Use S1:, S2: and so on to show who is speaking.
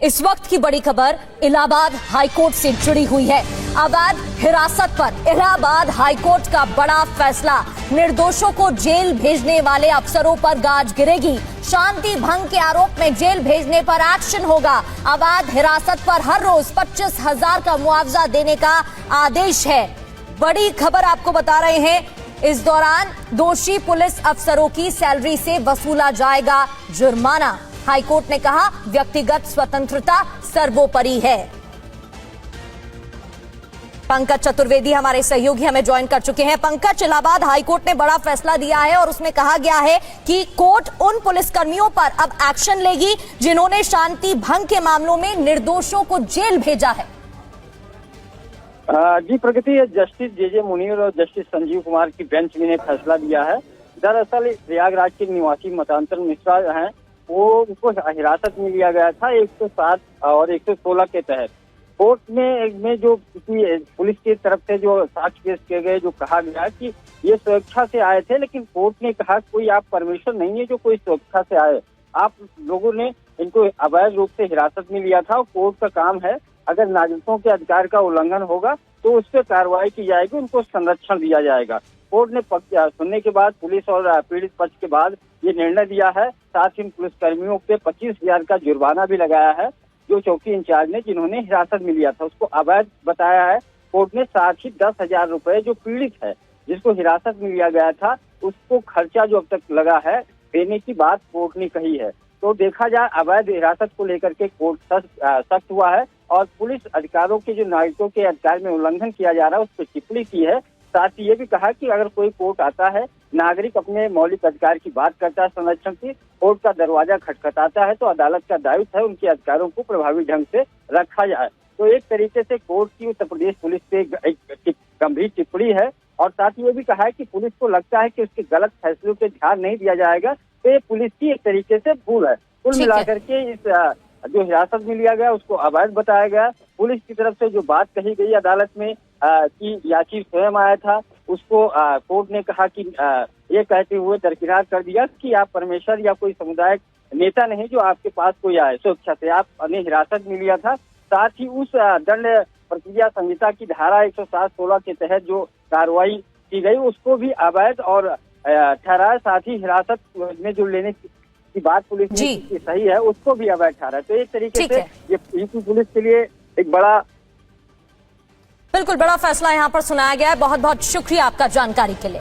S1: इस वक्त की बड़ी खबर इलाहाबाद हाईकोर्ट से जुड़ी हुई है। अवैध हिरासत पर इलाहाबाद हाईकोर्ट का बड़ा फैसला। निर्दोषों को जेल भेजने वाले अफसरों पर गाज गिरेगी। शांति भंग के आरोप में जेल भेजने पर एक्शन होगा। अवैध हिरासत पर हर रोज 25,000 का मुआवजा देने का आदेश है। बड़ी खबर आपको बता रहे हैं। इस दौरान दोषी पुलिस अफसरों की सैलरी से वसूला जाएगा जुर्माना। हाईकोर्ट ने कहा व्यक्तिगत स्वतंत्रता सर्वोपरि है। पंकज चतुर्वेदी हमारे सहयोगी हमें ज्वाइन कर चुके हैं। पंकज, इलाहाबाद हाईकोर्ट ने बड़ा फैसला दिया है और उसमें कहा गया है कि कोर्ट उन पुलिसकर्मियों पर अब एक्शन लेगी जिन्होंने शांति भंग के मामलों में निर्दोषों को जेल भेजा है।
S2: जी प्रगति, जस्टिस जे मुनीर और जस्टिस संजीव कुमार की बेंच ने फैसला दिया है। दरअसल प्रयागराज के निवासी मतांतर मिश्रा हैं, वो उनको हिरासत में लिया गया था 107 और 116 के तहत। कोर्ट में जो पुलिस की तरफ से जो साक्ष्य पेश किए गए, जो कहा गया कि ये स्वेच्छा से आए थे, लेकिन कोर्ट ने कहा कोई आप परमिशन नहीं है जो कोई स्वेच्छा से आए, आप लोगों ने इनको अवैध रूप से हिरासत में लिया था। कोर्ट का काम है, अगर नागरिकों के अधिकार का उल्लंघन होगा तो उस पर कार्रवाई की जाएगी, उनको संरक्षण दिया जाएगा। कोर्ट ने सुनने के बाद पुलिस और पीड़ित पक्ष के बाद ये निर्णय दिया है। साथ ही पुलिसकर्मियों पे 25,000 का जुर्माना भी लगाया है। जो चौकी इंचार्ज ने जिन्होंने हिरासत में लिया था उसको अवैध बताया है कोर्ट ने। साथ ही 10,000 रुपए जो पीड़ित है जिसको हिरासत में लिया गया था उसको खर्चा जो अब तक लगा है देने की बात कोर्ट ने कही है। तो देखा जाए अवैध हिरासत को लेकर के कोर्ट सख्त हुआ है और पुलिस अधिकारों के जो नागरिकों के अधिकार में उल्लंघन किया जा रहा है उस पर टिप्पणी की है। साथ ही ये भी कहा कि अगर कोई कोर्ट आता है, नागरिक अपने मौलिक अधिकार की बात करता है संरक्षण की, कोर्ट का दरवाजा खटखटाता है तो अदालत का दायित्व है उनके अधिकारों को प्रभावी ढंग से रखा जाए। तो एक तरीके से कोर्ट की उत्तर प्रदेश पुलिस पे एक गंभीर टिप्पणी है। और साथ ही ये भी कहा है कि पुलिस को लगता है कि उसके गलत फैसलों पे ध्यान नहीं दिया जाएगा, तो ये पुलिस की एक तरीके से भूल है। कुल मिलाकर के इस जो हिरासत में लिया गया उसको अवैध बताया गया। पुलिस की तरफ से जो बात कही गई अदालत में कि याची स्वयं आया था, उसको कोर्ट ने कहा कि ये कहते हुए दरकिनार कर दिया कि आप परमेश्वर या कोई समुदाय नेता नहीं जो आपके पास कोई आए स्वेच्छा से आपने हिरासत में लिया था। साथ ही उस दंड प्रक्रिया संहिता की धारा 107-16 के तहत जो कार्रवाई की गई उसको भी अवैध और ठहराया। साथ ही हिरासत में जो लेने की बात पुलिस ने सही है उसको भी अवैध ठहराया। तो एक तरीके से ये यूपी पुलिस के लिए एक
S1: बिल्कुल बड़ा फैसला यहाँ पर सुनाया गया है। बहुत बहुत शुक्रिया आपका जानकारी के लिए।